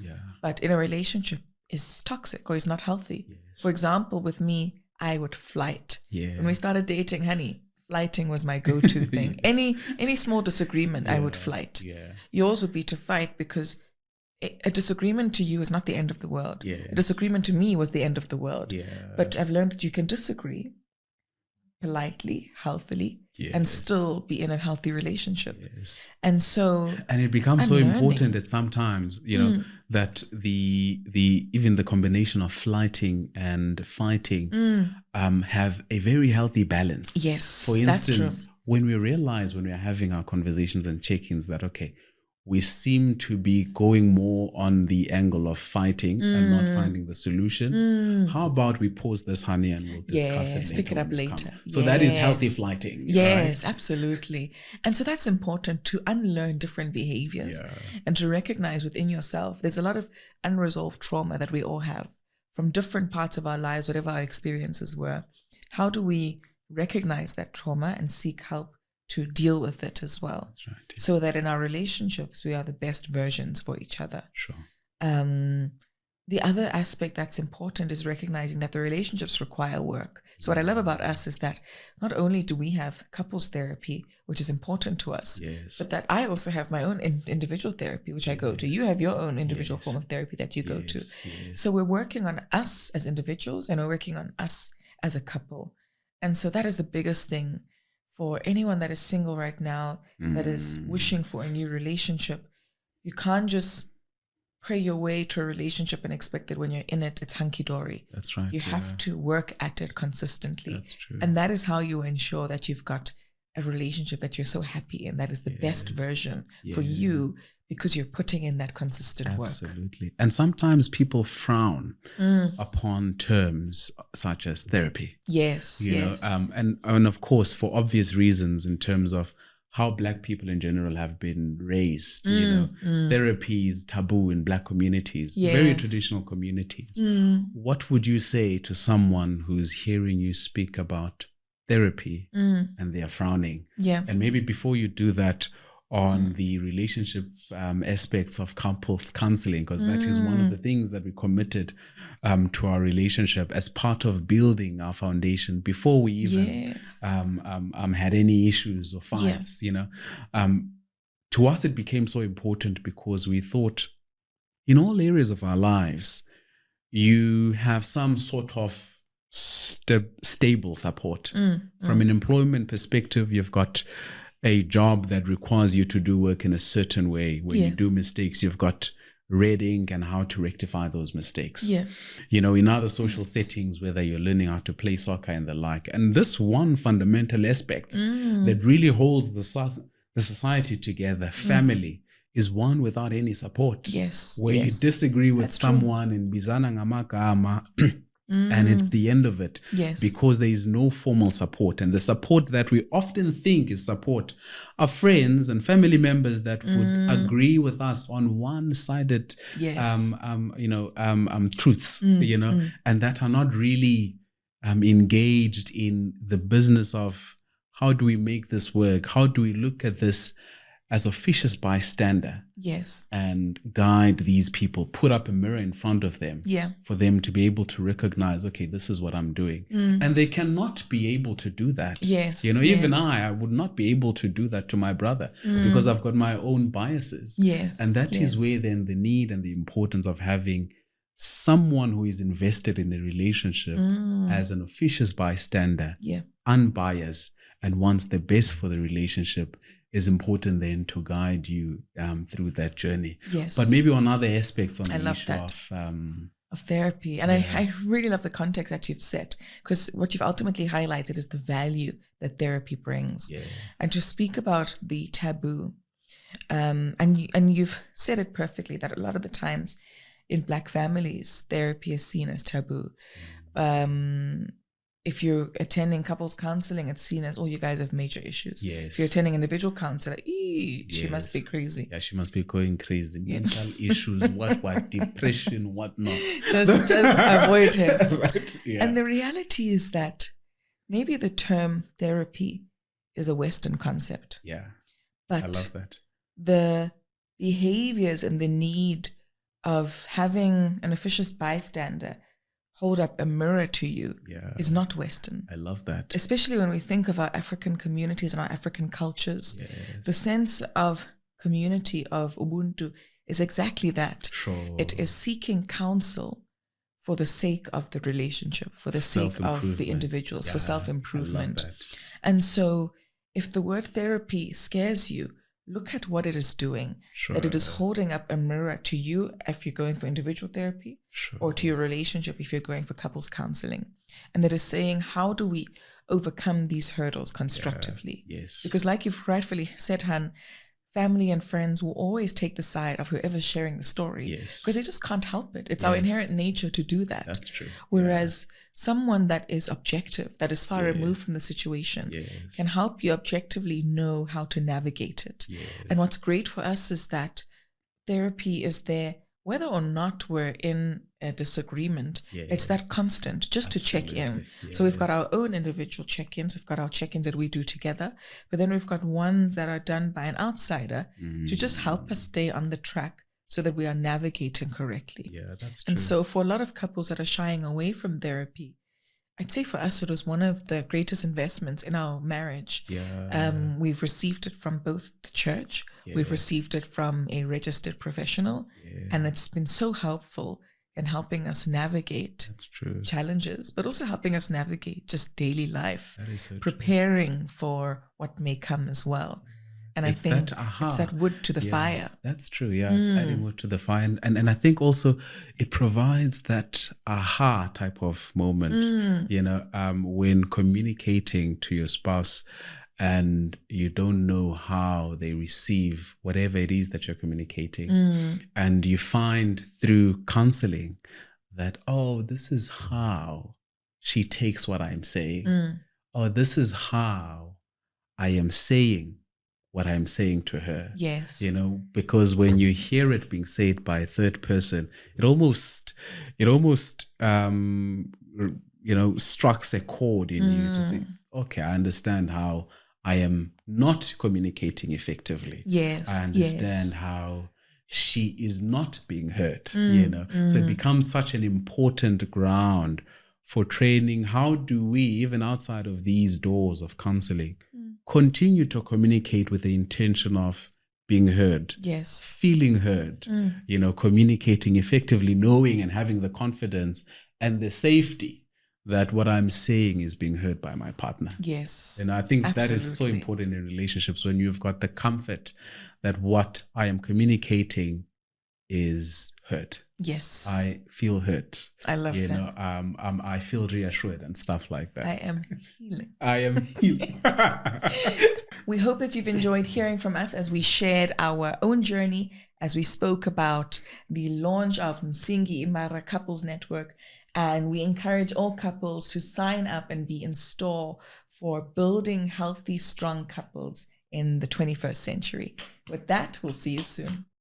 but in a relationship is toxic or is not healthy. Yes. For example, with me, I would flight. Yeah. When we started dating, honey, flighting was my go-to thing. Yes. Any small disagreement, I would flight. Yeah. Yours would be to fight, because a disagreement to you is not the end of the world. Yes. A disagreement to me was the end of the world. Yeah. But I've learned that you can disagree politely, healthily, and still be in a healthy relationship. Yes. And it becomes so important at sometimes, that the even the combination of flighting and fighting have a very healthy balance. Yes. For instance, that's true. When we are having our conversations and check-ins that, okay, we seem to be going more on the angle of fighting and not finding the solution. How about we pause this, honey, and we'll discuss it later. Pick it up later. So that is healthy flighting. Yes, right? Absolutely. And so that's important, to unlearn different behaviors and to recognize within yourself, there's a lot of unresolved trauma that we all have from different parts of our lives, whatever our experiences were. How do we recognize that trauma and seek help to deal with it as well? That's right. So that in our relationships, we are the best versions for each other. Sure. The other aspect that's important is recognizing that the relationships require work. So what I love about us is that not only do we have couples therapy, which is important to us, but that I also have my own individual therapy, which I go to. You have your own individual form of therapy that you go to. So we're working on us as individuals, and we're working on us as a couple. And so that is the biggest thing for anyone that is single right now, that is wishing for a new relationship. You can't just pray your way to a relationship and expect that when you're in it, it's hunky-dory. That's right. You have to work at it consistently. That's true. And that is how you ensure that you've got a relationship that you're so happy in, that is the best version for you, because you're putting in that consistent work. Absolutely. And sometimes people frown upon terms such as therapy. Yes. You know, and of course, for obvious reasons, in terms of how Black people in general have been raised, therapy is taboo in Black communities, very traditional communities. What would you say to someone who's hearing you speak about therapy and they are frowning? And maybe before you do that, on the relationship aspects of couples counseling, because that is one of the things that we committed to our relationship as part of building our foundation before we even had any issues or fights. To us it became so important because we thought in all areas of our lives you have some sort of stable support. From an employment perspective, you've got a job that requires you to do work in a certain way. When you do mistakes, you've got red ink and how to rectify those mistakes. In other social settings, whether you're learning how to play soccer and the like. And this one fundamental aspect that really holds the society together, family, is one without any support. Where you disagree with someone in Bizana Ngamakama, and it's the end of it, because there is no formal support. And the support that we often think is support are friends and family members that would agree with us on one-sided truths, and that are not really engaged in the business of how do we make this work, how do we look at this as officious bystander Yes. and guide these people, put up a mirror in front of them Yeah. for them to be able to recognize, okay, this is what I'm doing. And they cannot be able to do that. Yes. Even I would not be able to do that to my brother because I've got my own biases. Yes. And that is where then the need and the importance of having someone who is invested in a relationship as an officious bystander, unbiased, and wants the best for the relationship is important then to guide you through that journey. Yes. But maybe on other aspects on the issue of therapy. And I really love the context that you've set, because what you've ultimately highlighted is the value that therapy brings. Yeah. And to speak about the taboo, and you've said it perfectly, that a lot of the times in Black families, therapy is seen as taboo. If you're attending couples counseling, it's seen as, oh, you guys have major issues. Yes. If you're attending individual counseling, she must be crazy. Yeah, she must be going crazy. Mental issues, what, depression, what not. Just avoid her. Right? Yeah. And the reality is that maybe the term therapy is a Western concept. Yeah, but I love that. The behaviors and the need of having an officious bystander hold up a mirror to you is not Western. I love that. Especially when we think of our African communities and our African cultures. Yes. The sense of community, of Ubuntu, is exactly that. Sure. It is seeking counsel for the sake of the relationship, for the sake of the individuals, for self-improvement. And so if the word therapy scares you, look at what it is doing, that it is holding up a mirror to you if you're going for individual therapy or to your relationship if you're going for couples counseling. And that is saying, how do we overcome these hurdles constructively? Yes. Because like you've rightfully said, Han, family and friends will always take the side of whoever's sharing the story. Yes. Because they just can't help it. It's our inherent nature to do that. That's true. Whereas someone that is objective, that is far removed from the situation, can help you objectively know how to navigate it. Yes. And what's great for us is that therapy is there, whether or not we're in a disagreement, it's that constant just to check in. So we've got our own individual check-ins, we've got our check-ins that we do together, but then we've got ones that are done by an outsider to just help us stay on the track so that we are navigating correctly. Yeah, that's true. And so for a lot of couples that are shying away from therapy, I'd say for us, it was one of the greatest investments in our marriage. We've received it from both the church, we've received it from a registered professional, and it's been so helpful in helping us navigate challenges, but also helping us navigate just daily life, preparing for what may come as well. And I think it's that wood to the fire. That's true. Yeah, it's adding wood to the fire. And I think also it provides that aha type of moment, when communicating to your spouse and you don't know how they receive whatever it is that you're communicating. And you find through counseling that, oh, this is how she takes what I'm saying. Or this is how I am saying what I'm saying to her. Yes. Because when you hear it being said by a third person, it almost strikes a chord in you to say, okay, I understand how I am not communicating effectively. Yes. I understand how she is not being heard, So it becomes such an important ground for training. How do we, even outside of these doors of counseling, continue to communicate with the intention of being heard, feeling heard, communicating effectively, knowing and having the confidence and the safety that what I'm saying is being heard by my partner. Yes. And I think that is so important in relationships, when you've got the comfort that what I am communicating is heard. Yes. I feel heard. I love that. I feel reassured and stuff like that. I am healing. I am healing. We hope that you've enjoyed hearing from us as we shared our own journey, as we spoke about the launch of Msingi Imara Couples Network. And we encourage all couples to sign up and be in store for building healthy, strong couples in the 21st century. With that, we'll see you soon.